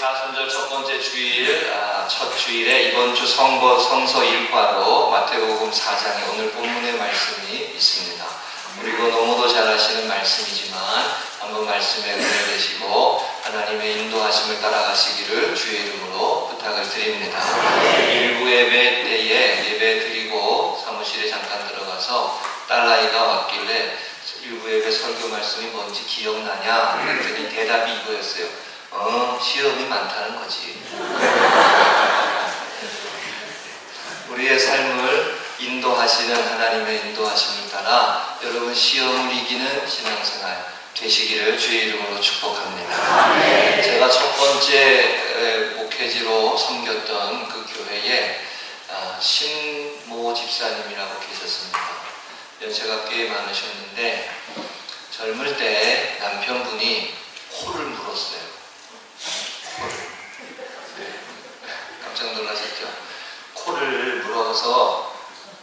사순절 첫 번째 주일, 첫 주일에 이번 주 성서 일과로 마태복음 4장에 오늘 본문의 말씀이 있습니다. 그리고 너무도 잘 아시는 말씀이지만 한번 말씀에 은혜 되시고 하나님의 인도하심을 따라가시기를 주의 이름으로 부탁을 드립니다. 일부 예배 때에 예배 드리고 사무실에 잠깐 들어가서 딸아이가 왔길래 일부 예배 설교 말씀이 뭔지 기억나냐 그랬더니 대답이 이거였어요. 시험이 많다는 거지. 우리의 삶을 인도하시는 하나님의 인도하심을 따라 여러분 시험을 이기는 신앙생활 되시기를 주의 이름으로 축복합니다. 제가 첫 번째 목회지로 섬겼던 그 교회에 신모 집사님이라고 계셨습니다. 연세가 꽤 많으셨는데 젊을 때 남편분이 코를 물었어요. 깜짝 놀라셨죠? 코를 물어서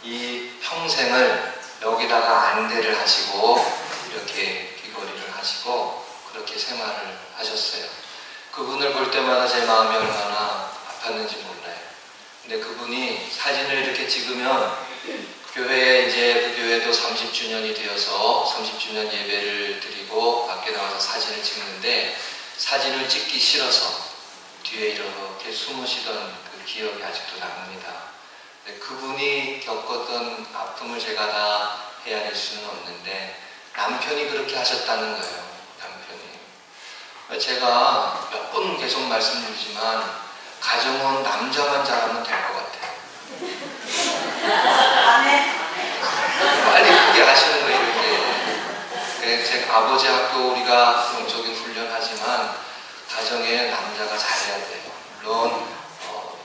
이 평생을 여기다가 안대를 하시고 이렇게 귀걸이를 하시고 그렇게 생활을 하셨어요. 그분을 볼 때마다 제 마음이 얼마나 아팠는지 몰라요. 근데 그분이 사진을 이렇게 찍으면 교회에 이제 그 교회도 30주년이 되어서 30주년 예배를 드리고 밖에 나와서 사진을 찍는데 사진을 찍기 싫어서 뒤에 이렇게 숨으시던 그 기억이 아직도 납니다. 그분이 겪었던 아픔을 제가 다 헤아릴 수는 없는데 남편이 그렇게 하셨다는 거예요. 남편이. 제가 몇 번 계속 말씀드리지만 가정은 남자만 잘하면 될 것 같아요. 빨리 크게 하시는 거예요. 이렇게. 제 아버지 학교 우리가 영적인 훈련하지만 가정에 남자가 잘해야 돼요. 물론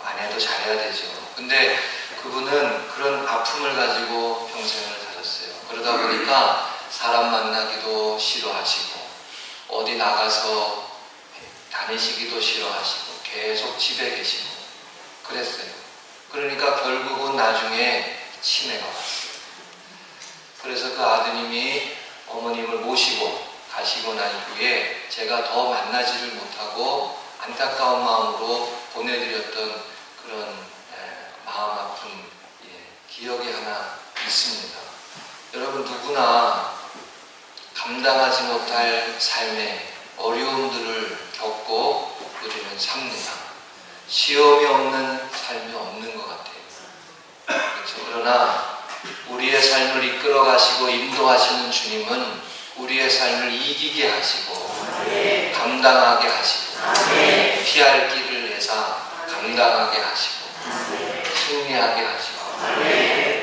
아내도 잘해야 되죠. 근데 그분은 그런 아픔을 가지고 평생을 사셨어요. 그러다 보니까 사람 만나기도 싫어하시고 어디 나가서 다니시기도 싫어하시고 계속 집에 계시고 그랬어요. 그러니까 결국은 나중에 치매가 왔어요. 그래서 그 아드님이 어머님을 모시고 가시고 난 후에 제가 더 만나지를 못하고 안타까운 마음으로 보내드렸던 그런 마음 아픈 기억이 하나 있습니다. 여러분 누구나 감당하지 못할 삶의 어려움들을 겪고 우리는 삽니다. 시험이 없는 삶이 없는 것 같아요. 그렇죠? 그러나 우리의 삶을 이끌어 가시고 인도하시는 주님은 우리의 삶을 이기게 하시고 감당하게 하시고 피할 길을 내사 감당하게 하시고 승리하게 하시고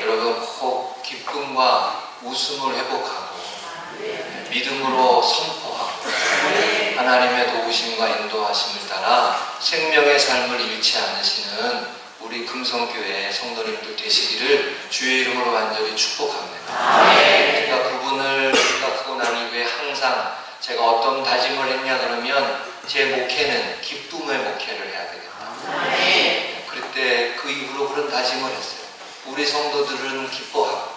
여러분 꼭 기쁨과 웃음을 회복하고 믿음으로 선포하고 하나님의 도우심과 인도하심을 따라 생명의 삶을 잃지 않으시는 우리 금성교회 성도님들 되시기를 주의 이름으로 완전히 축복합니다. 제가 그분을 생각하고 난 이후에 항상 제가 어떤 다짐을 했냐 그러면 제 목회는 기쁨의 목회를 해야 되겠다. 그때 그 이후로 그런 다짐을 했어요. 우리 성도들은 기뻐하고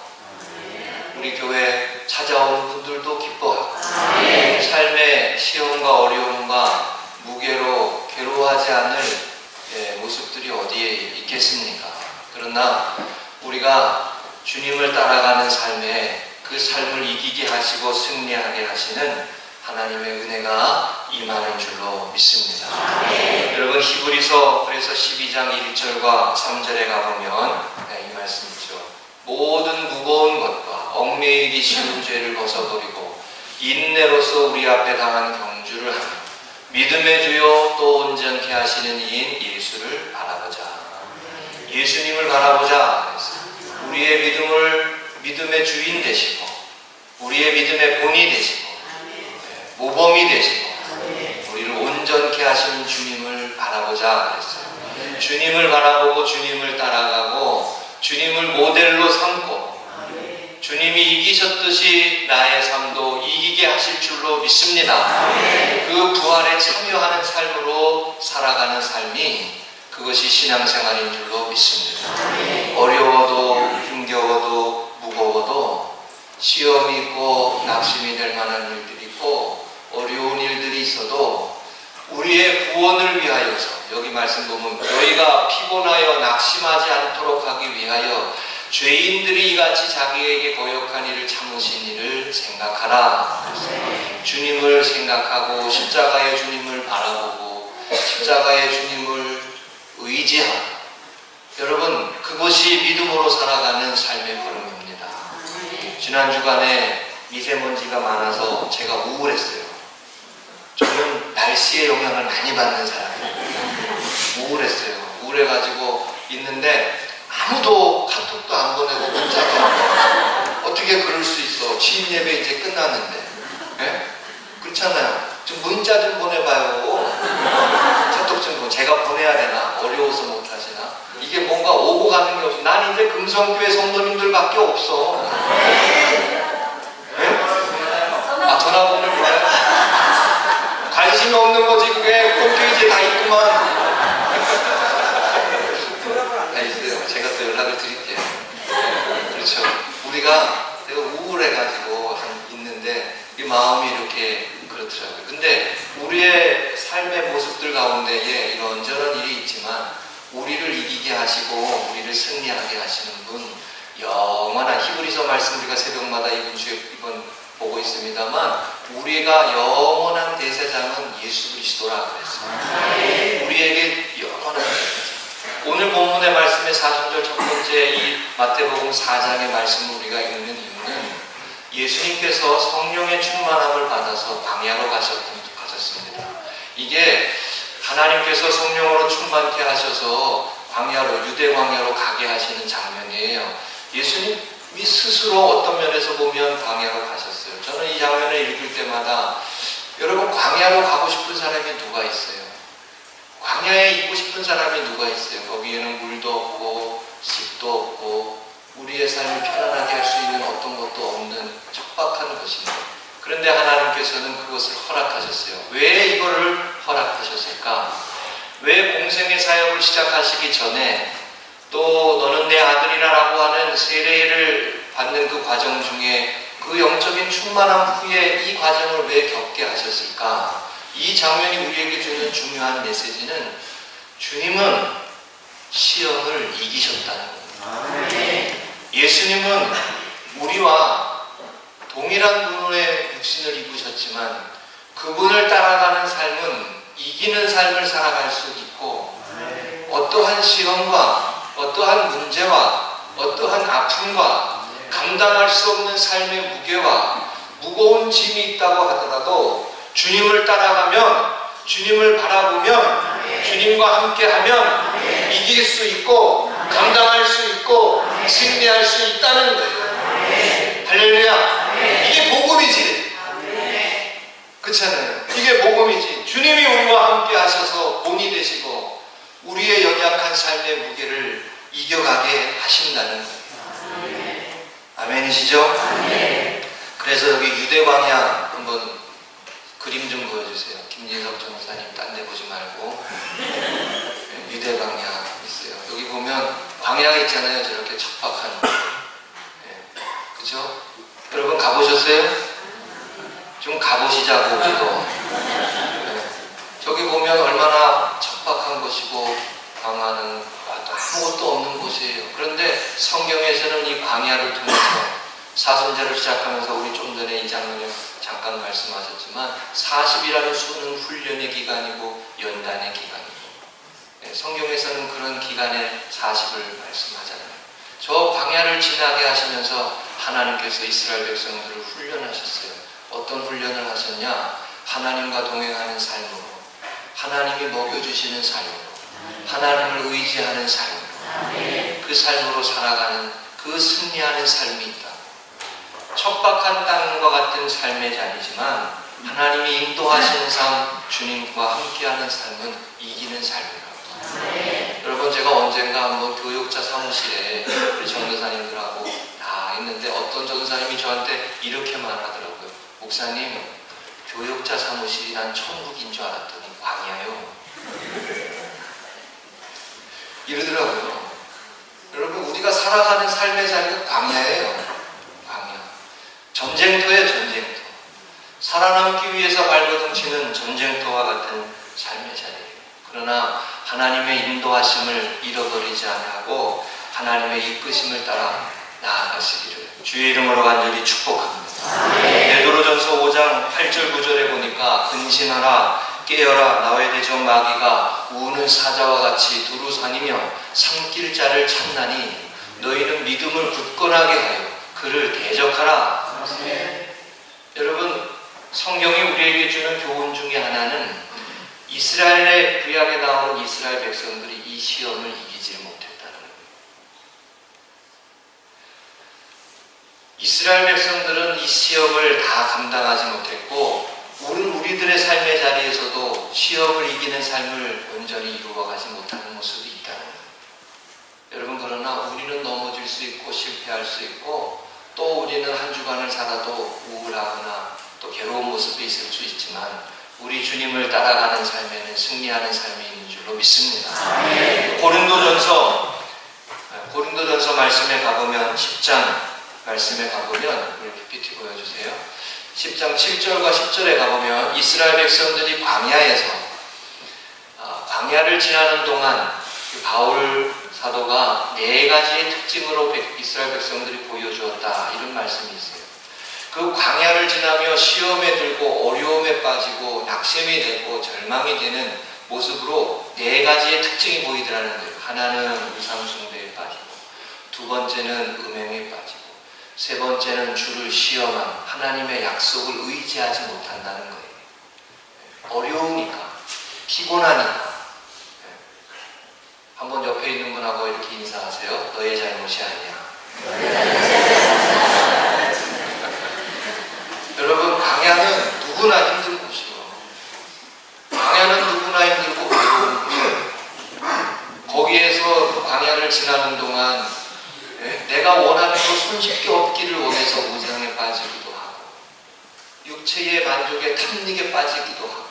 우리 교회 찾아오는 분들도 기뻐하고 삶의 시험과 어려움과 무게로 괴로워하지 않을 모습들이 어디에 있겠습니까? 그러나 우리가 주님을 따라가는 삶에 그 삶을 이기게 하시고 승리하게 하시는 하나님의 은혜가 임하는 줄로 믿습니다. 여러분 히브리서 그래서 12장 1절과 3절에 가보면 이 말씀이죠. 모든 무거운 것과 얽매이기 쉬운 죄를 벗어버리고 인내로서 우리 앞에 당한 경주를 하며 믿음의 주요 또 온전케 하시는 이인 예수를 바라보자. 예수님을 바라보자. 우리의 믿음의 주인 되시고 우리의 믿음의 본이 되시고 모범이 되시고 우리를 온전케 하시는 주님을 바라보자 그랬어요. 주님을 바라보고 주님을 따라가고 주님을 모델로 삼고 주님이 이기셨듯이 나의 삶도 이기게 하실 줄로 믿습니다. 그 부활에 참여하는 삶으로 살아가는 삶이 그것이 신앙생활인 줄로 믿습니다. 어려워도 힘겨워도 무거워도 시험이 있고 낙심이 될 만한 일들이 있고 어려운 일들이 있어도 우리의 구원을 위하여서, 여기 말씀 보면 너희가 피곤하여 낙심하지 않도록 하기 위하여 죄인들이 이같이 자기에게 거역한 일을 참으신 일을 생각하라. 주님을 생각하고 십자가의 주님을 바라보고 십자가의 주님을 의지하라. 여러분, 그것이 믿음으로 살아가는 삶의 걸음입니다. 지난 주간에 미세먼지가 많아서 제가 우울했어요. 저는 날씨의 영향을 많이 받는 사람이에요. 우울했어요. 우울해가지고 있는데 아무도 카톡도 안 보내고 문자도 안 보내고 어떻게 그럴 수 있어? 주일 예배 이제 끝났는데. 네? 그렇잖아요. 좀 문자 좀 보내봐요. 카톡 좀 제가 보내야 되나? 어려워서 못하시나? 이게 뭔가 오고 가는 게 없어. 난 이제 금성교회 성도님들밖에 없어. 네? 아, 전화번호를 몰라요? 관심이 없는 거지. 그게 홈페이지에 다 있구만. 다 있어요. 제가 또 연락을 드릴게요. 그렇죠. 우리가 내가 우울해가지고 있는데 이 마음이 이렇게 그렇더라고요. 근데 우리의 삶의 모습들 가운데에 이런저런 일이 있지만 우리를 이기게 하시고 우리를 승리하게 하시는 분, 영원한 히브리서 말씀 우리가 새벽마다 이번 보고 있습니다만 우리가 영원한 대제사장은 예수 그리스도라 그랬어요. 우리에게 영원한 대제사장. 오늘 본문의 말씀의 4절 첫 번째 이 마태복음 4장의 말씀을 우리가 읽는 이유는 예수님께서 성령의 충만함을 받아서 광야로 가셨습니다. 이게 하나님께서 성령으로 충만케 하셔서 광야로, 유대 광야로 가게 하시는 장면이에요. 예수님이 스스로 어떤 면에서 보면 광야로 가셨어요. 저는 이 장면을 읽을 때마다 여러분, 광야로 가고 싶은 사람이 누가 있어요? 광야에 있고 싶은 사람이 누가 있어요? 거기에는 물도 없고 습도 없고 우리의 삶을 편안하게 할 수 있는 어떤 것도 없는 척박한 곳입니다. 그런데 하나님께서는 그것을 허락하셨어요. 왜 이거를 허락하셨을까? 왜 공생의 사역을 시작하시기 전에 또 너는 내 아들이라고 하는 세례를 받는 그 과정 중에 그 영적인 충만함 후에 이 과정을 왜 겪게 하셨을까? 이 장면이 우리에게 주는 중요한 메시지는 주님은 시험을 이기셨다는 겁니다. 예수님은 우리와 동일한 분의 육신을 입으셨지만 그분을 따라가는 삶은 이기는 삶을 살아갈 수 있고 어떠한 시험과 어떠한 문제와 어떠한 아픔과 감당할 수 없는 삶의 무게와 무거운 짐이 있다고 하더라도 주님을 따라가면, 주님을 바라보면, 주님과 함께하면 이길 수 있고 감당할 수 있고 승리할 수 있다는 거예요. 할렐루야. 이게 복음이지. 그렇잖아요. 이게 복음이지. 주님이 우리와 함께 하셔서 본이 되시고 우리의 연약한 삶의 무게를 이겨가게 하신다는 거예요. 아멘이시죠? 그래서 여기 유대광야 한번 그림 좀 보여주세요. 김진석 전사님 딴 데 보지 말고. 유대광야 있어요. 여기 보면 광야 있잖아요. 저렇게 척박한. 그죠? 여러분 가보셨어요? 좀 가보시자고 우리도. 저기 보면 얼마나 척박한 곳이고 광야는 아무것도 없는 곳이에요. 그런데 성경에서는 이 광야를 통해서 사순절을 시작하면서 우리 좀 전에 이 장면을 잠깐 말씀하셨지만 40이라는 수는 훈련의 기간이고 연단의 기간이고 성경에서는 그런 기간의 40을 말씀하잖아요. 저 광야를 지나게 하시면서 하나님께서 이스라엘 백성들을 훈련하셨어요. 어떤 훈련을 하셨냐? 하나님과 동행하는 삶으로, 하나님이 먹여주시는 삶으로, 하나님을 의지하는 삶으로, 그 삶으로 살아가는 그 승리하는 삶이 있다. 척박한 땅과 같은 삶의 자리지만 하나님이 인도하시는 삶, 주님과 함께하는 삶은 이기는 삶이라고. 여러분, 제가 언젠가 한번 교육자 사무실에 우리 전도사님들하고 다 있는데 어떤 전도사님이 저한테 이렇게 말하더라고요. 목사님, 교육자 사무실이 난 천국인 줄 알았더니 광야요. 이러더라고요. 여러분, 우리가 살아가는 삶의 자리가 광야예요. 전쟁터예요, 전쟁터. 살아남기 위해서 발버둥치는 전쟁터와 같은 삶의 자리예요. 그러나 하나님의 인도하심을 잃어버리지 아니하고 하나님의 이끄심을 따라 나아가시기를 주의 이름으로 간절히 축복합니다. 베드로전서 5장 8절 9절에 보니까 근신하라 깨어라 나의 대적 마귀가 우는 사자와 같이 두루 다니며 삼킬 자를 찾나니 너희는 믿음을 굳건하게 하여 그를 대적하라. 여러분, 성경이 우리에게 주는 교훈 중에 하나는 이스라엘의 구약에 나오는 이스라엘 백성들이 이 시험을 이기지 못했다는 거예요. 이스라엘 백성들은 이 시험을 다 감당하지 못했고 우리들의 삶의 자리에서도 시험을 이기는 삶을 온전히 이루어가지 못하는 모습이 있다는 거예요. 여러분, 그러나 우리는 넘어질 수 있고 실패할 수 있고 또 우리는 한 주간을 살아도 우울하거나 또 괴로운 모습이 있을 수 있지만 우리 주님을 따라가는 삶에는 승리하는 삶이 있는 줄로 믿습니다. 고린도전서 말씀에 가보면 10장 말씀에 가보면 우리 PPT 보여주세요. 10장 7절과 10절에 가보면 이스라엘 백성들이 광야를 지나는 동안 바울 사도가 4가지의 특징으로 이스라엘 백성들이 보여주었다 이런 말씀이 있어요. 그 광야를 지나며 시험에 들고 어려움에 빠지고 낙심이 되고 절망이 되는 모습으로 4가지의 특징이 보이더라는 거예요. 하나는 우상숭배에 빠지고, 두 번째는 음행에 빠지고, 세 번째는 주를 시험한 하나님의 약속을 의지하지 못한다는 거예요. 어려우니까, 피곤하니까. 한번 옆에 있는 분하고 이렇게 인사하세요. 너의 잘못이 아니야. 여러분, 광야는 누구나 힘든 곳이요. 광야는 누구나 힘들고 괴로운 곳이요. 거기에서 광야를 지나는 동안 내가 원하는 거 손쉽게 얻기를 원해서 우상에 빠지기도 하고 육체의 만족에 탐닉에 빠지기도 하고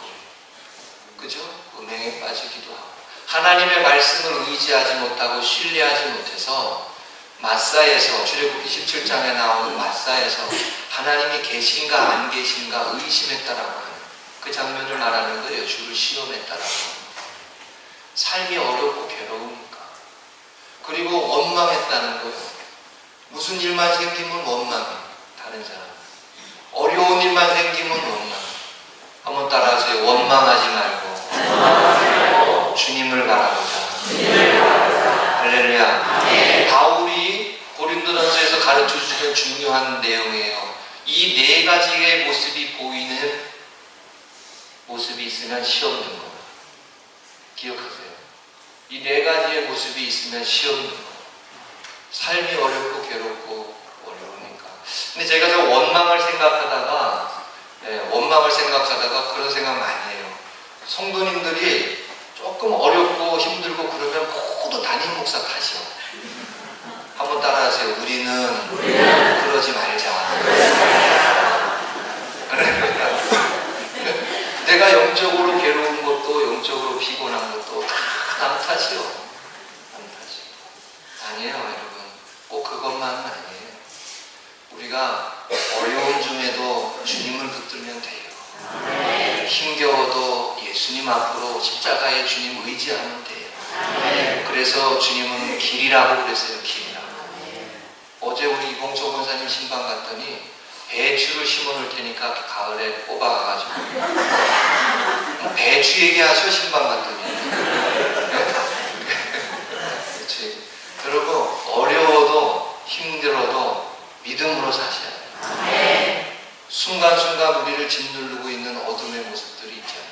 그죠? 음행에 빠지기도 하고 하나님의 말씀을 의지하지 못하고 신뢰하지 못해서 마사에서 출애굽기 17장에 나오는 마사에서 하나님이 계신가 안 계신가 의심했다라고 하는 그 장면을 말하는 거예요. 주를 시험했다라고. 삶이 어렵고 괴로우니까. 그리고 원망했다는 거예요. 무슨 일만 생기면 원망해. 다른 사람. 어려운 일만 생기면 원망해. 한번 따라하세요. 원망하지 말고 주님을 바라보자. 할렐루야. 바울이 고린도전서에서 가르쳐주는 중요한 내용이에요. 이 4가지의 모습이 보이는 모습이 있으면 시험 든 거예요. 기억하세요. 이 4가지의 모습이 있으면 시험 든 거예요. 삶이 어렵고 괴롭고 어려우니까. 근데 제가 저 원망을 생각하다가 그런 생각 많이 해요. 성도님들이 조금 어렵고 힘들고 그러면 모두 담임 목사 탓이요. 한번 따라하세요. 우리는 그러지 말자. 내가 영적으로 괴로운 것도 영적으로 피곤한 것도 다 남 탓이요. 남 탓이요. 아니에요, 여러분. 꼭 그것만은 아니에요. 우리가 어려움 중에도 주님을 붙들면 돼요. 힘겨워도 예수님 앞으로 십자가의 주님 의지하면 돼요. 그래서 주님은 길이라고 그랬어요. 길이라고. 어제 우리 이봉초 권사님 신방 갔더니 배추를 심어놓을 테니까 가을에 뽑아가가지고 배추 얘기하셔 신방 갔더니. 그렇지. 여러분, 어려워도 힘들어도 믿음으로 사셔야 돼요. 순간순간 우리를 짓누르고 있는 어둠의 모습들이 있잖아요.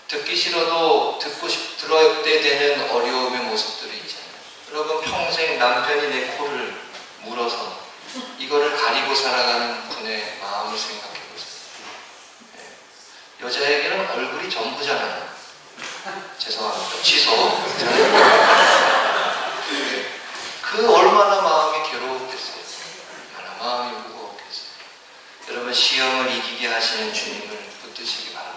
듣기 싫어도 들어야 되는 어려움의 모습들이 있잖아요. 여러분, 평생 남편이 내 코를 물어서 이거를 가리고 살아가는 분의 마음을 생각해 보세요. 여자에게는 얼굴이 전부잖아요. 죄송합니다. 취소. 그 얼마나 마음이 괴로웠겠어요. 얼마나 마음이 무거웠겠어요. 여러분, 시험을 이기게 하시는 주님을 붙드시기 바랍니다.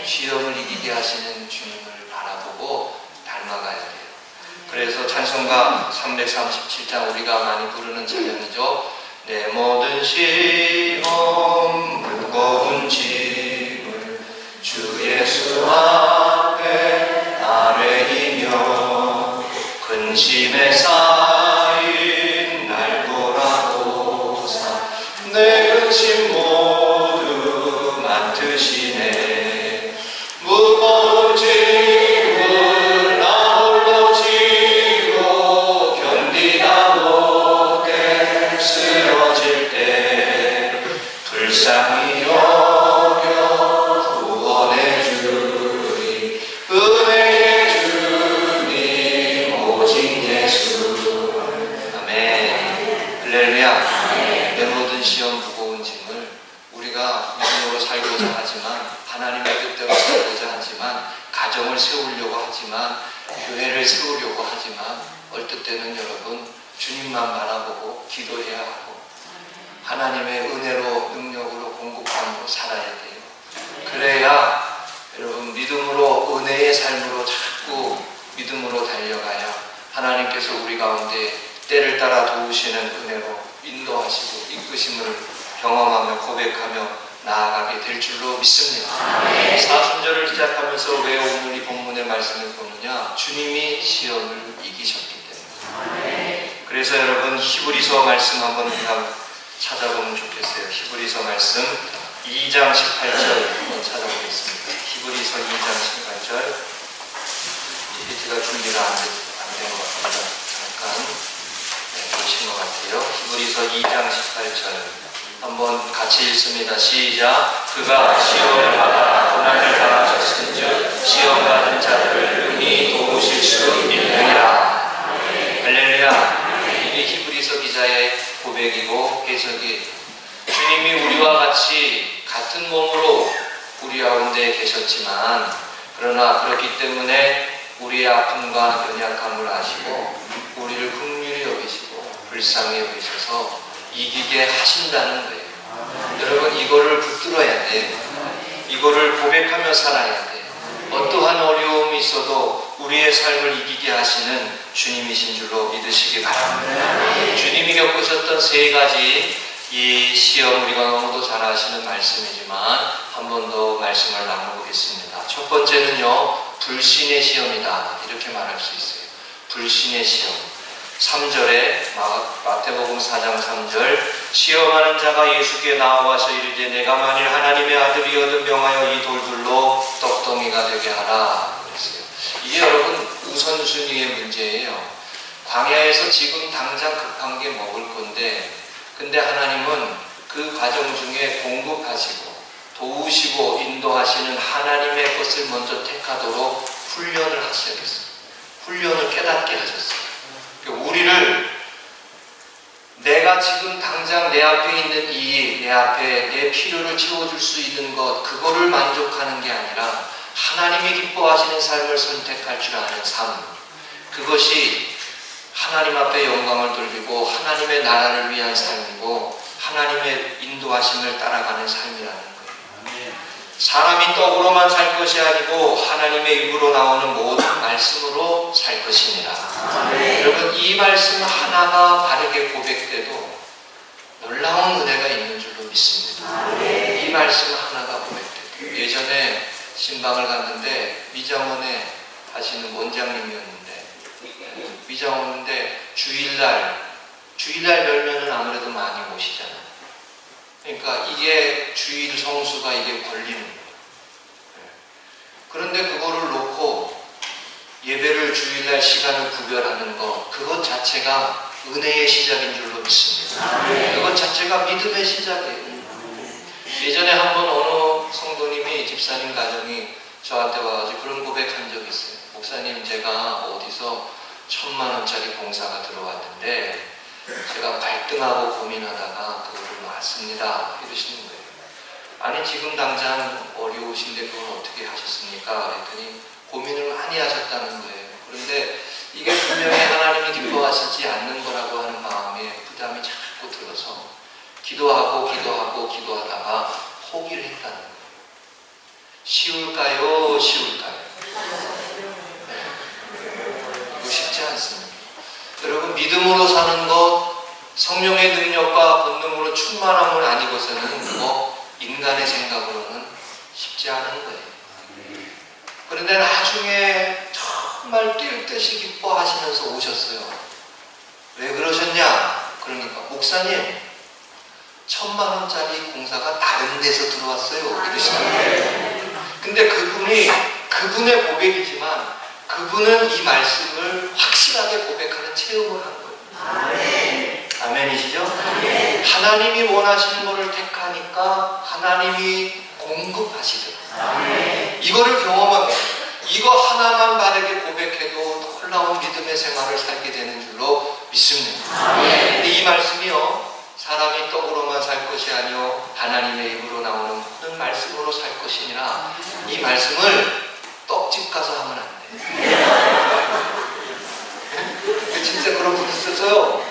시험을 이기게 하시는 주님을 바라보고 닮아가야 돼요. 그래서 찬송가 337장 우리가 많이 부르는 찬양이죠. 내 모든 시험 무거운 짐을 주 주 예수 앞에 아뢰이며 근심에 쌓인 날 돌아보사 내 근심 모두 맡으시네. 무거운 짐을 나 홀로 지고 견디다 못해 쓰러질 때 불쌍히 여겨 구원해 주리. 은혜의 주님 오직 예수. 아멘. 할렐루야. 내 모든 시험 무거운 짐을 우리가 믿음으로 살고자 하지만, 하나님의 뜻대로 살고자 하지만, 가정을 세우려고 하지만, 교회를 세우려고 하지만, 어떨 때는 여러분 주님만 바라보고 기도해야 하고 하나님의 은혜로 능력으로 공급함으로 살아야 돼요. 그래야 여러분 믿음으로, 은혜의 삶으로 자꾸 믿음으로 달려가야 하나님께서 우리 가운데 때를 따라 도우시는 은혜로 인도하시고 이끄심을 경험하며 고백하며 나아가게 될 줄로 믿습니다. 사순절을 시작하면서 왜 오늘 이 본문의 말씀을 보느냐? 주님이 시험을 이기셨기 때문에. 그래서 여러분 히브리서 말씀 한번 찾아보면 좋겠어요. 히브리서 말씀 2장 18절 한번 찾아보겠습니다. 히브리서 2장 18절. PPT가 준비가 안 된 것 같아요. 잠깐 보신 것 같아요. 히브리서 2장 18절 한번 같이 읽습니다. 시작. 그가 시험을 받아 고난을 당하셨은즉 시험 받은 자들을 능히 도우실 수 있느니라. 할렐루야. 이게 히브리서 기자의 고백이고 해석이, 주님이 우리와 같이 같은 몸으로 우리 가운데 계셨지만, 그러나 그렇기 때문에 우리의 아픔과 연약함을 아시고 우리를 긍휼히 여기시고 불쌍히 여기셔서 이기게 하신다는 거예요. 여러분 이거를 붙들어야 돼요. 이거를 고백하며 살아야 돼요. 어떠한 어려움이 있어도 우리의 삶을 이기게 하시는 주님이신 줄로 믿으시기 바랍니다. 주님이 겪으셨던 세 가지 이 시험, 우리가 너무도 잘 아시는 말씀이지만 한 번 더 말씀을 나눠보겠습니다. 첫 번째는요, 불신의 시험이다, 이렇게 말할 수 있어요. 불신의 시험. 3절에 마태복음 4장 3절, 시험하는 자가 예수께 나와서 이르되 내가 만일 하나님의 아들이어든 명하여 이 돌들로 떡덩이가 되게 하라 그랬어요. 이게 여러분 우선순위의 문제예요. 광야에서 지금 당장 급한 게 먹을 건데, 근데 하나님은 그 과정 중에 공급하시고 도우시고 인도하시는 하나님의 것을 먼저 택하도록 훈련을 하셔야겠어요. 훈련을 깨닫게 하셨어요. 우리를 내가 지금 당장 내 앞에 있는 이, 내 앞에 내 필요를 채워줄 수 있는 것, 그거를 만족하는 게 아니라 하나님이 기뻐하시는 삶을 선택할 줄 아는 삶, 그것이 하나님 앞에 영광을 돌리고 하나님의 나라를 위한 삶이고 하나님의 인도하심을 따라가는 삶이라는 거예요. 사람이 떡으로만 살 것이 아니고 하나님의 입으로 나오는 모든 말씀으로 살 것이니라. 여러분 이 말씀 하나가 바르게 고백돼도 놀라운 은혜가 있는 줄로 믿습니다. 이 말씀 하나가 고백돼도. 예전에 신방을 갔는데 미장원에 하시는 원장님이었는데, 미장원인데 주일날 열면은 아무래도 많이 오시잖아요. 그러니까 이게 주일 성수가 이게 걸리는 거예요. 그런데 그거를 놓고 예배를 주일날 시간을 구별하는 것, 그것 자체가 은혜의 시작인 줄로 믿습니다. 그것 자체가 믿음의 시작이에요. 예전에 한번 어느 성도님이, 집사님 가정이 저한테 와가지고 그런 고백한 적이 있어요. 목사님, 제가 어디서 1,000,000원짜리 봉사가 들어왔는데 제가 갈등하고 고민하다가 그거를 놨습니다, 이러시는 거예요. 아니 지금 당장 어려우신데 그걸 어떻게 하셨습니까? 그랬더니 고민을 많이 하셨다는 거예요. 그런데 이게 분명히 하나님이 기뻐하시지 않는 거라고 하는 마음에 부담이 자꾸 들어서 기도하다가 포기를 했다는 거예요. 쉬울까요? 이거 쉽지 않습니다. 여러분 믿음으로 사는 것, 성령의 능력과 본능으로 충만함을 아니고서는 인간의 생각으로는 쉽지 않은 거예요. 그런데 나중에 정말 뛸 듯이 기뻐하시면서 오셨어요. 왜 그러셨냐? 그러니까 목사님 1,000만 원짜리 공사가 다른 데서 들어왔어요. 이러시는 거예요. 근데 그분의 고백이지만 그분은 이 말씀을 확실하게 고백하는 체험을 한 거예요. 아멘이시죠? 하나님이 원하시는 것을 택하니까 하나님이 공급하시더라고요. 이거를 경험한 거예요. 이거 하나만 바르게 고백해도 놀라운 믿음의 생활을 살게 되는 줄로 믿습니다. 근데 이 말씀이요, 사람이 떡으로만 살 것이 아니요 하나님의 입으로 나오는 모든 말씀으로 살 것이니라. 이 말씀을 떡집 가서 하면 안 돼요. 진짜 그런 분 있어서요,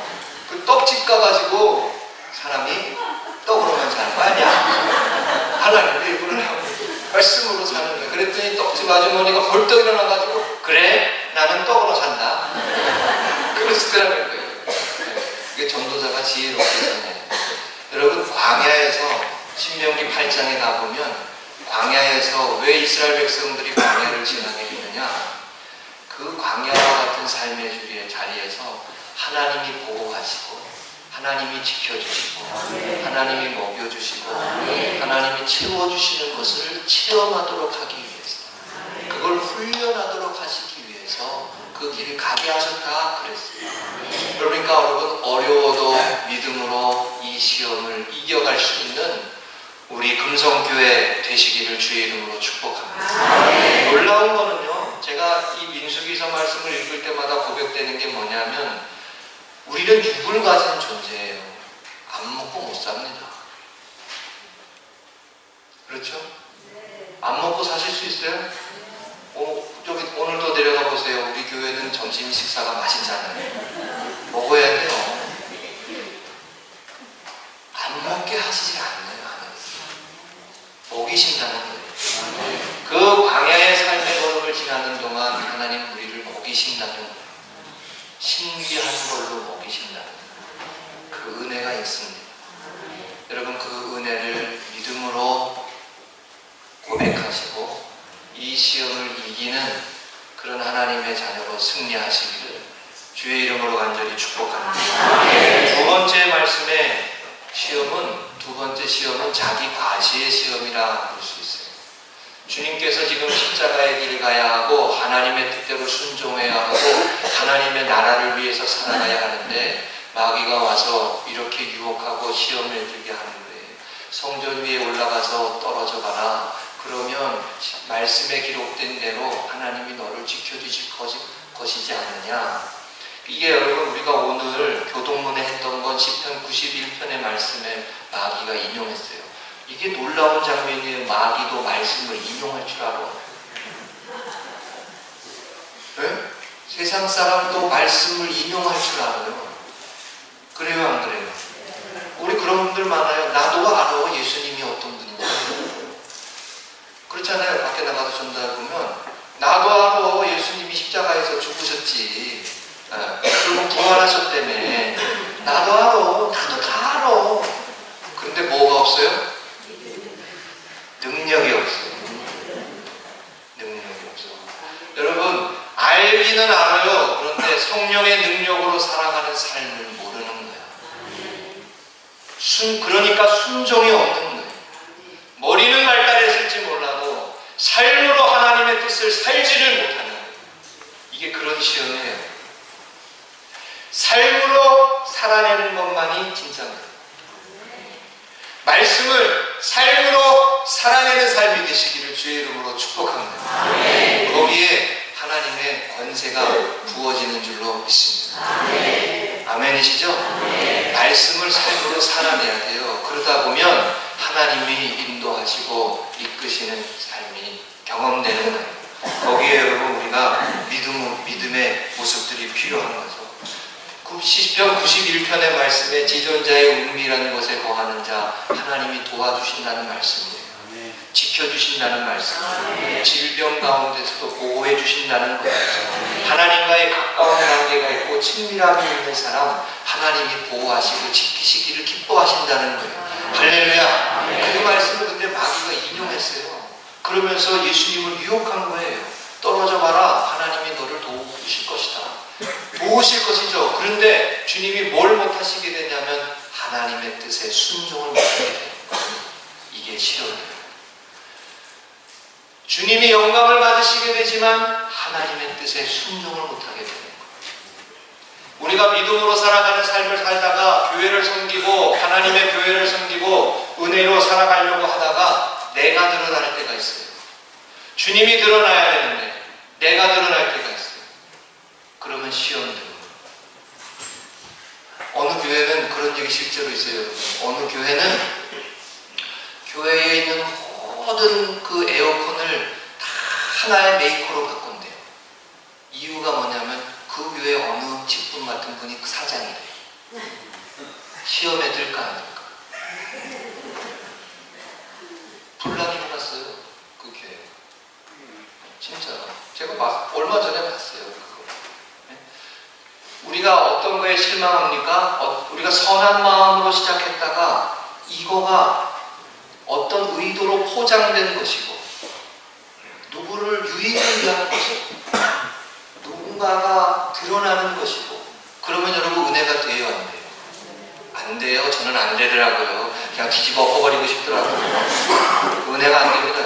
그 떡집 가가지고 사람이 떡으로만 사는 거 아니야, 하나님의 입으로 나오는 말씀으로 사는 거예요. 그랬더니 떡집 아주머니가 벌떡 일어나가지고 그래 나는 떡으로 산다 그러시더라는 거예요. 이게 전도자가 지혜롭게 전해요. 여러분, 광야에서 신명기 8장에 가보면 광야에서 왜 이스라엘 백성들이 광야를 지나게 했느냐, 그 광야와 같은 삶의 자리에서 하나님이 보호하시고 하나님이 지켜주시고 하나님이 먹여주시고 하나님이 채워주시는 것을 체험하도록 하기 위해서, 그걸 훈련하도록 하시기 위해서 그 길을 가게 하셨다 그랬어요. 그러니까 여러분, 어려워도 믿음으로 이 시험을 이겨갈 수 있는 우리 금성교회 되시기를 주의 이름으로 축복합니다. 놀라운 거는요, 제가 이 민수기서 말씀을 읽을 때마다 고백되는 게 뭐냐면, 우리는 육을 가진 존재예요. 안 먹고 못 삽니다. 그렇죠? 안 먹고 사실 수 있어요? 저기 오늘도 내려가 보세요. 우리 교회는 점심 식사가 맛있잖아요. 먹어야 돼요. 안 먹게 하시지 않아요. 먹이신다는 거예요. 그 광야의 삶의 걸음을 지나는 동안 하나님 우리를 먹이신다는 거예요. 신기한 걸로 먹이신다는 거예요. 그 은혜가 있습니다. 여러분, 그 은혜를 믿음으로 고백하시고 이 시험을 이기는 그런 하나님의 자녀로 승리하시기를 주의 이름으로 간절히 축복합니다. 두 번째 말씀의 두 번째 시험은 자기 과시의 시험이라 볼 수 있어요. 주님께서 지금 십자가의 길을 가야 하고 하나님의 뜻대로 순종해야 하고 하나님의 나라를 위해서 살아가야 하는데, 마귀가 와서 이렇게 유혹하고 시험을 들게 하는 거예요. 성전 위에 올라가서 떨어져 가라. 그러면 말씀에 기록된 대로 하나님이 너를 지켜주실 것이지 않느냐. 이게 여러분, 우리가 오늘 교동문에 했던 건 시편 91편의 말씀에 마귀가 인용했어요. 이게 놀라운 장면이에요. 마귀도 말씀을 인용할 줄 알아. 네? 세상 사람도 말씀을 인용할 줄 알아요. 그래요, 안 그래요? 우리 그런 분들 많아요. 나도 알아, 예수님이 어떤 분인지. 그렇잖아요. 밖에 나가서 전도해보면 나도 알아, 예수님이 십자가에서 죽으셨지. 그리고 부활하셨다며. 나도 알아. 나도 다 알아. 그런데 뭐가 없어요? 능력이 없어요. 능력이 없어요. 여러분, 알기는 알아요. 그런데 성령의 능력으로 살아가는 삶을 모르는 거야. 그러니까 순종이 없는 거예요. 머리는 발달했을지 몰라도 삶으로 하나님의 뜻을 살지를 못하는 거예요. 이게 그런 시험이에요. 삶으로 살아내는 것만이 진짜입니다. 말씀을 삶으로 살아내는 삶이 되시기를 주의 이름으로 축복합니다. 거기에 하나님의 권세가 부어지는 줄로 믿습니다. 아멘이시죠? 말씀을 삶으로 살아내야 돼요. 그러다 보면 하나님이 인도하시고 이끄시는 삶이 경험되는 거예요. 거기에 여러분, 우리가 믿음의 모습들이 필요한 거죠. 시편 91편의 말씀에 지존자의 은밀한 곳에 거하는 자 하나님이 도와주신다는 말씀이에요. 지켜주신다는 말씀이에요. 질병 가운데서도 보호해 주신다는 거예요. 하나님과의 가까운 관계가 있고 친밀함이 있는 사람 하나님이 보호하시고 지키시기를 기뻐하신다는 거예요. 할렐루야. 그 말씀을 근데 마귀가 인용했어요. 그러면서 예수님을 유혹한 거예요. 떨어져 봐라. 하나님이 너를 도우실 것이다. 도우실 것이죠. 그런데 주님이 뭘 못하시게 되냐면 하나님의 뜻에 순종을 못하게 되는 거예요. 이게 시련이에요. 주님이 영광을 받으시게 되지만 하나님의 뜻에 순종을 못하게 되는 거예요. 우리가 믿음으로 살아가는 삶을 살다가 교회를 섬기고 하나님의 교회를 섬기고 은혜로 살아가려고 하다가 내가 드러날 때가 있어요. 주님이 드러나야 되는데 내가 드러날 때가 있어요. 그러면 시험이 되는 거예요. 어느 교회는 그런 얘기 실제로 있어요. 어느 교회는 교회에 있는 모든 그 에어컨을 다 하나의 메이커로 바꾼대요. 이유가 뭐냐면 그 교회 어느 직분 맡은 분이 그 사장이래요. 시험에 들까 안 들까. 분란이 일어났어요. 그 교회. 진짜로. 제가 얼마 전에 봤어요. 그거. 네? 우리가 어떤 거에 실망합니까? 우리가 선한 마음으로 시작했다가 이거가 어떤 의도로 포장된 것이고 누구를 유익을 위한 것이고 누군가가 드러나는 것이고 그러면 여러분 은혜가 돼요? 안 돼요? 안 돼요. 저는 안 되더라고요. 그냥 뒤집어 엎어버리고 싶더라고요. 은혜가 안 됩니다.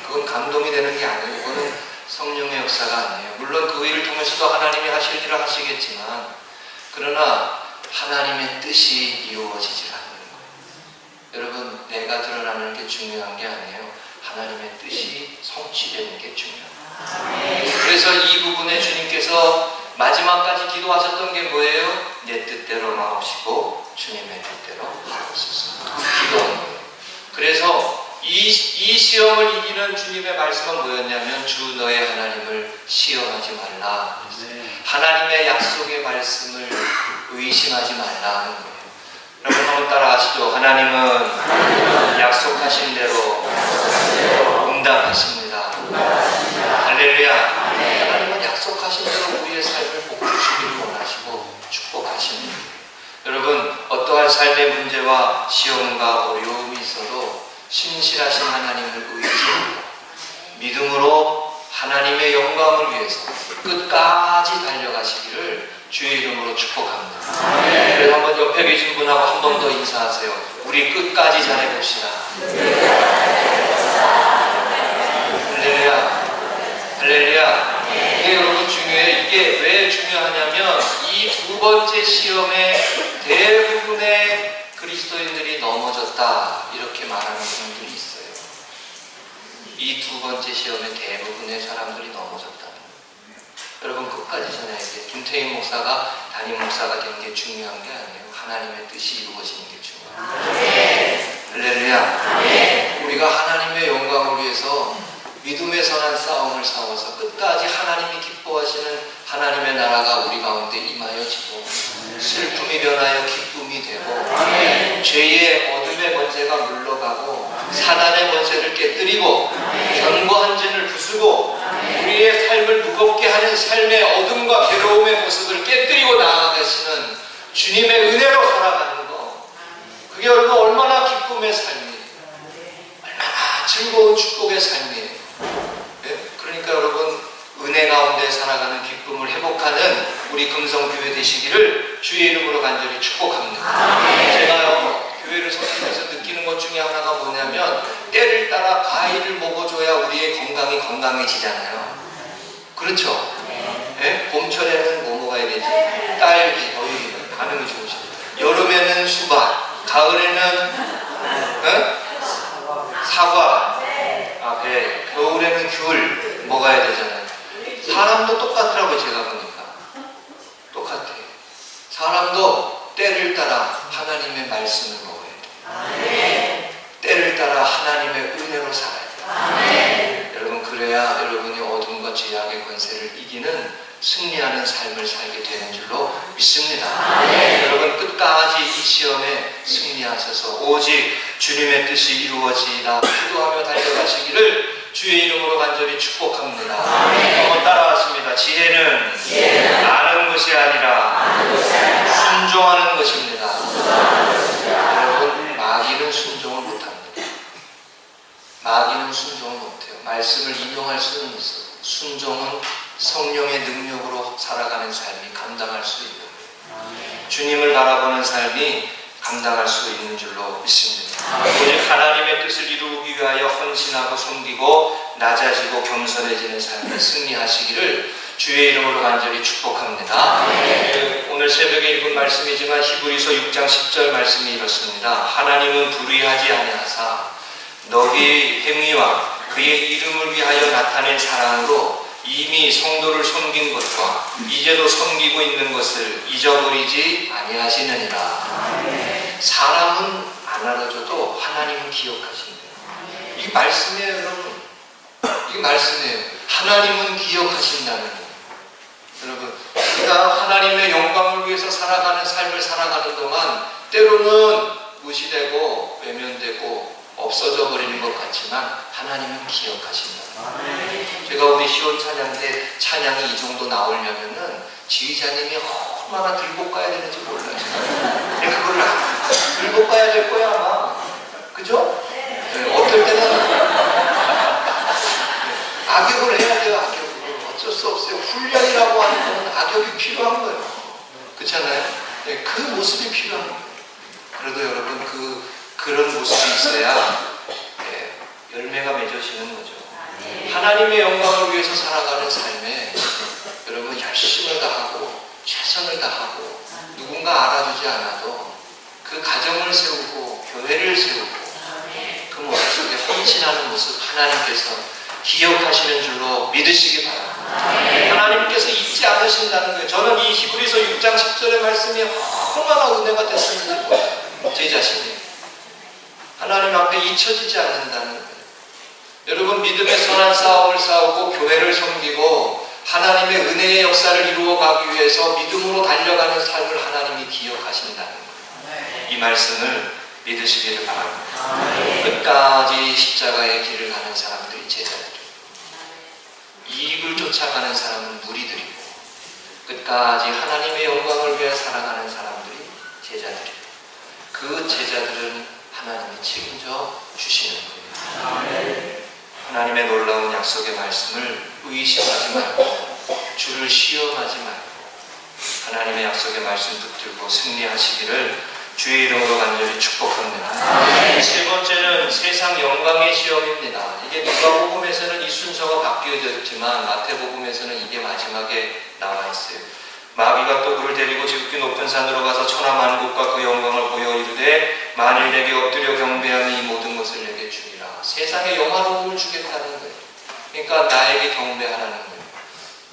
그건 감동이 되는 게 아니에요. 그거는 성령의 역사가 아니에요. 물론 그 일을 통해서도 하나님이 하실 일을 하시겠지만 그러나 하나님의 뜻이 이루어지지 않는 거예요. 여러분 내가 드러나는 게 중요한 게 아니에요. 하나님의 뜻이 성취되는 게 중요해요. 그래서 이 부분에 주님께서 마지막까지 기도하셨던 게 뭐예요? 내 뜻대로 마옵시고 주님의 뜻대로 하옵소서. 기도한 거예요. 그래서 이 시험을 이기는 주님의 말씀은 뭐였냐면 주 너의 하나님을 시험하지 말라. 하나님의 약속의 말씀을 의심하지 말라 하는 거예요. 여러분 한번 따라하시죠. 하나님은 약속하신 대로 응답하십니다. 할렐루야. 하나님은 약속하신 대로 우리의 삶을 복주시기를 원하시고 축복하십니다. 여러분 어떠한 삶의 문제와 시험과 어려움이 있어도 신실하신 하나님을 의지하고 믿음으로 하나님의 영광을 위해서 끝까지 달려가시기를 주의 이름으로 축복합니다. 그래서 한번 옆에 계신 분하고 한 번 더 인사하세요. 우리 끝까지 잘해봅시다. 할렐루야. 할렐루야. 이게 여러분 중요해요. 이게 왜 중요하냐면 이 두 번째 시험에 대부분의 그리스도인들이 넘어졌다 이렇게 말하는 분들이 있어요. 이 두 번째 시험에 대부분의 사람들이 넘어졌다. 여러분 끝까지 전해야 돼요. 김태인 목사가 담임 목사가 된 게 중요한 게 아니에요. 하나님의 뜻이 이루어지는 게 중요해요. 할렐루야. 우리가 하나님의 영광을 위해서 믿음의 선한 싸움을 싸워서 끝까지 하나님이 기뻐하시는 하나님의 나라가 우리 가운데 임하여지고 슬픔이 변하여 기쁨이 되고 죄의 어둠의 권세가 물러가고 사단의 권세를 깨뜨리고 견고한 진을 부수고 우리의 삶을 무겁게 하는 삶의 어둠과 괴로움의 모습을 깨뜨리고 나아가시는 주님의 은혜로 살아가는 거, 그게 여러분 얼마나 기쁨의 삶이에요. 얼마나 즐거운 축복의 삶이에요. 네? 그러니까 여러분 은혜 가운데 살아가는 기쁨을 회복하는 우리 금성교회 되시기를 주의 이름으로 간절히 축복합니다. 제가요 교회를 섬기면서 느끼는 것 중에 하나가 뭐냐면 때를 따라 과일을 먹어줘야 우리의 건강이 건강해지잖아요. 그렇죠? 네? 봄철에는 뭐 먹어야 되지? 딸기, 반응이 좋으시죠. 여름에는 수박, 가을에는 사과, 배, 겨울에는 귤 먹어야 되잖아요. 사람도 똑같더라고요. 제가 보니까 똑같아요. 사람도 때를 따라 하나님의 말씀을 먹어야 돼요. 때를 따라 하나님의 은혜로 살아야 돼요. 여러분 그래야 여러분이 어둠과 죄악의 권세를 이기는 승리하는 삶을 살게 되는 줄로 믿습니다. 여러분 끝까지 이 시험에 승리하셔서 오직 주님의 뜻이 이루어지다 기도하며 달려가시기를 주의 이름으로 간절히 축복합니다. 한번 따라하십니다. 지혜는 아는 것이 아니라 순종하는 것입니다. 여러분 마귀는 순종을 못합니다. 마귀는 순종을 못해요. 성령의 능력으로 살아가는 삶이 감당할 수 있는 거예요. 주님을 바라보는 삶이 감당할 수 있는 줄로 믿습니다. 오직 하나님의 뜻을 이루기 위하여 헌신하고 섬기고 낮아지고 겸손해지는 삶을 승리하시기를 주의 이름으로 간절히 축복합니다. 오늘 새벽에 읽은 말씀이지만 히브리서 6장 10절 말씀이 이렇습니다. 하나님은 불의하지 아니하사 너희 행위와 그의 이름을 위하여 나타낸 사랑으로 이미 성도를 섬긴 것과 이제도 섬기고 있는 것을 잊어버리지 아니하시느니라. 사람은 안 알아줘도 하나님은 기억하신대요. 이게 말씀이에요, 여러분. 이게 말씀이에요. 하나님은 기억하신다는 거예요. 여러분, 우리가 하나님의 영광을 위해서 살아가는 삶을 살아가는 동안 때로는 무시되고 외면되고 없어져 버리는 것 같지만 하나님은 기억하신다. 제가 우리 시온 찬양 때 찬양이 이 정도 나오려면은 지휘자님이 얼마나 들고 가야 되는지 몰라요. 근데 그거를 들고 가야 될 거야 아마. 그죠? 네, 어떨 때는 악역을 해야 돼요. 악역을. 어쩔 수 없어요. 훈련이라고 하는 거는 악역이 필요한 거예요. 그렇잖아요? 네, 그 모습이 필요한 거예요. 그래도 여러분 그런 모습이 있어야 열매가 맺어지는 거죠. 하나님의 영광을 위해서 살아가는 삶에 여러분 열심을 다하고 최선을 다하고 누군가 알아주지 않아도 그 가정을 세우고 교회를 세우고 그 모습 속에 헌신하는 모습 하나님께서 기억하시는 줄로 믿으시기 바랍니다. 하나님께서 잊지 않으신다는 거예요. 저는 이 히브리서 6장 10절의 말씀이 얼마나 은혜가 됐었는지 몰라요. 제 자신이 하나님 앞에 잊혀지지 않는다는 거예요. 여러분 믿음의 선한 싸움을 싸우고 교회를 섬기고 하나님의 은혜의 역사를 이루어가기 위해서 믿음으로 달려가는 삶을 하나님이 기억하신다는 거예요. 이 말씀을 믿으시기를 바랍니다. 끝까지 십자가의 길을 가는 사람들이 제자들이고 이익을 쫓아가는 사람은 무리들이고 끝까지 하나님의 영광을 위해 살아가는 사람들이 제자들이고 그 제자들은 하나님이 책임져 주시는 거예요. 하나님의 놀라운 약속의 말씀을 의심하지 말고 주를 시험하지 말고 하나님의 약속의 말씀 붙들고 승리하시기를 주의 이름으로 간절히 축복합니다. 세 번째는 세상 영광의 시험입니다. 이게 누가복음에서는 이 순서가 바뀌어졌지만 마태복음에서는 이게 마지막에 나와 있어요. 마귀가 또 그를 데리고 지극히 높은 산으로 가서 천하 만국과 그 영광을 보여 이르되 만일 내게 엎드려 경배하면 이 모든 것을 내게 주리라. 세상에 영화로움을 주겠다는 거예요. 그러니까 나에게 경배하라는 거예요.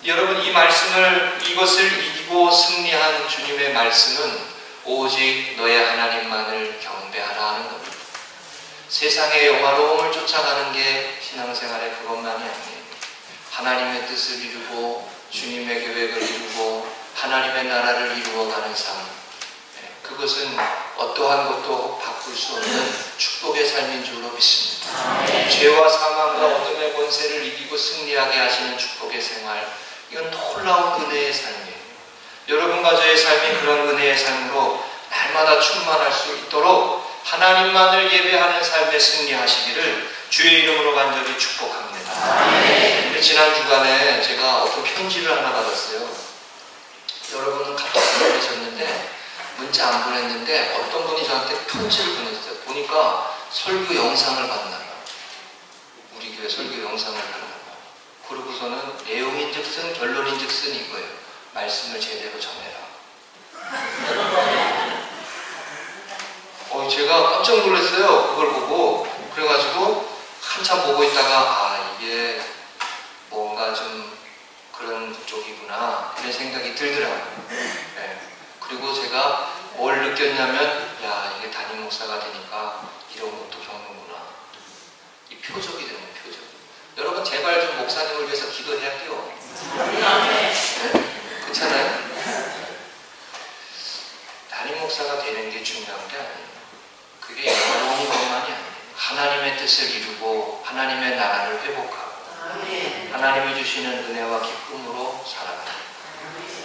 여러분 이 말씀을 이것을 이기고 승리한 주님의 말씀은 오직 너의 하나님만을 경배하라 하는 겁니다. 세상의 영화로움을 쫓아가는 게 신앙생활의 그것만이 아니에요. 하나님의 뜻을 이루고 주님의 계획을 이루고 하나님의 나라를 이루어가는 삶, 그것은 어떠한 것도 바꿀 수 없는 축복의 삶인 줄로 믿습니다. 죄와 사망과 어둠의 권세를 이기고 승리하게 하시는 축복의 생활, 이건 놀라운 은혜의 삶이에요. 여러분과 저의 삶이 그런 은혜의 삶으로 날마다 충만할 수 있도록 하나님만을 예배하는 삶에 승리하시기를 주의 이름으로 간절히 축복합니다. 지난 주간에 제가 어떤 편지를 하나 받았어요. 여러분은 카톡 보내셨는데 문자 안 보냈는데 어떤 분이 저한테 편지를 보냈어요. 보니까 설교 영상을 봤나요? 우리 교회 설교 영상을 봤나요? 그러고서는 내용인즉슨 결론인즉슨 이거예요. 말씀을 제대로 전해라. 제가 깜짝 놀랐어요. 그걸 보고. 그래가지고 한참 보고 있다가 이게 뭔가 좀 그런 쪽이구나 이런 생각이 들더라고요. 네. 그리고 제가 뭘 느꼈냐면 이게 담임 목사가 되니까 이런 것도 겪는구나. 이 표적이 되는 표적. 여러분 제발 좀 목사님을 위해서 기도해야 돼요. 네? 그렇잖아요? 담임 목사가 되는 게 중요한 게 아니에요. 그게 영화로운 것만이 아니에요. 하나님의 뜻을 이루고 하나님의 나라를 회복하고 하나님이 주시는 은혜와 기쁨으로 살아가는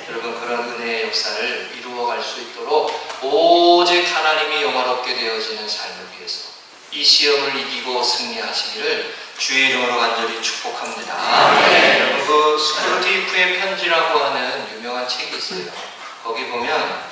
여러분 그런 은혜의 역사를 이루어갈 수 있도록 오직 하나님이 영화롭게 되어지는 삶을 위해서 이 시험을 이기고 승리하시기를 주의 이름으로 간절히 축복합니다. 여러분 그 스크루티프의 편지라고 하는 유명한 책이 있어요. 거기 보면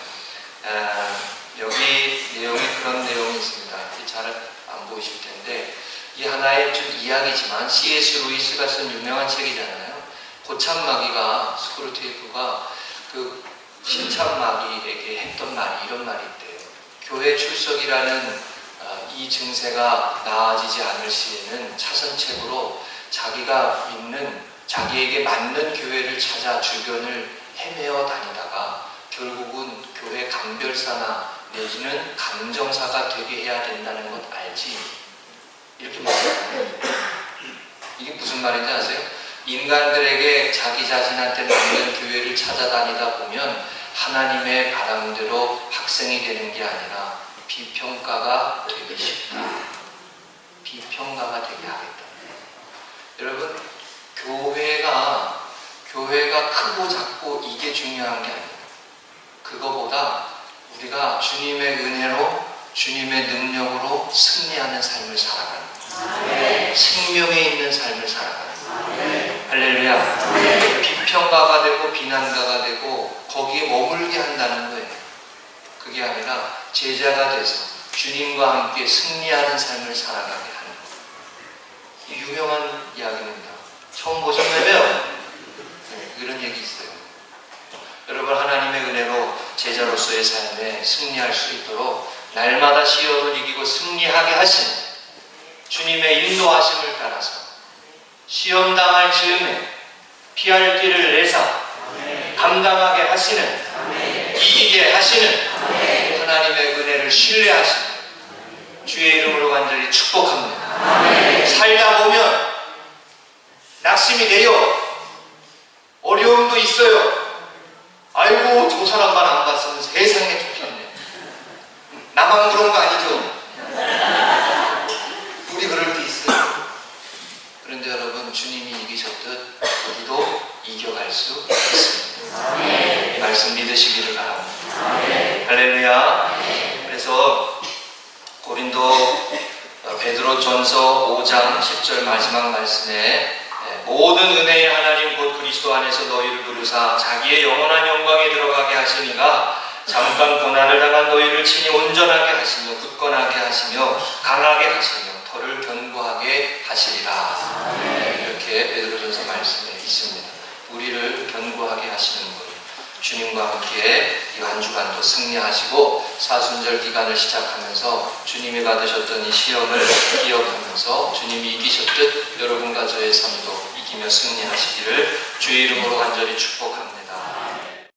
여기 내용이 그런 내용이 있습니다. 잘 안 보이실 텐데 이 하나의 좀 이야기지만 C.S. 루이스가 쓴 유명한 책이잖아요. 고참마귀가 스크루티프가 그 신참마귀에게 했던 말이 이런 말이 있대요. 교회 출석이라는 이 증세가 나아지지 않을 시에는 차선책으로 자기가 믿는 자기에게 맞는 교회를 찾아 주변을 헤매어 다니다가 결국은 교회 감별사나 내지는 감정사가 되게 해야 된다는 것 알지? 이렇게 말해요. 이게 무슨 말인지 아세요? 인간들에게 자기 자신한테 맞는 교회를 찾아다니다 보면 하나님의 바람대로 학생이 되는 게 아니라 비평가가 되기 쉽다. 비평가가 되게 하겠다. 여러분, 교회가 크고 작고 이게 중요한 게 아니에요. 그거보다 우리가 주님의 은혜로, 주님의 능력으로 승리하는 삶을 살아가는 거예요. 생명에 있는 삶을 살아가는 거예요. 할렐루야. 비평가가 되고 비난가가 되고 거기에 머물게 한다는 거예요. 그게 아니라 제자가 돼서 주님과 함께 승리하는 삶을 살아가게 하는 거예요. 유명한 이야기입니다. 처음 보셨나요? 이런 얘기 있어요. 여러분 하나님의 은혜로 제자로서의 삶에 승리할 수 있도록 날마다 시험을 이기고 승리하게 하신 주님의 인도하심을 따라서 시험 당할 즈음에 피할 길을 내사 감당하게 하시는 이기게 하시는 하나님의 은혜를 신뢰하시는 주의 이름으로 간절히 축복합니다. 살다 보면 낙심이 돼요. 어려움도 있어요. 아이고 저 사람만 안 봤으면 세상에 좋겠네. 나만 그런 거 아니죠? 우리 그럴 때 있어요. 그런데 여러분 주님이 이기셨듯 우리도 이겨갈 수 있습니다. 이 말씀 믿으시기를 바랍니다. 할렐루야. 그래서 고린도 베드로전서 5장 10절 마지막 말씀에 모든 은혜의 하나님 곧 그리스도 안에서 너희를 부르사 자기의 영원한 영광에 들어가게 하시니가 잠깐 고난을 당한 너희를 친히 온전하게 하시며 굳건하게 하시며 강하게 하시며 터를 견고하게 하시리라. 이렇게 베드로전서 말씀에 있습니다. 우리를 견고하게 하시는 분 주님과 함께 이 한 주간도 승리하시고 사순절 기간을 시작하면서 주님이 받으셨던 이 시험을 기억하면서 주님이 이기셨듯 여러분과 저의 삶도 이기며 승리하시기를 주의 이름으로 간절히 축복합니다.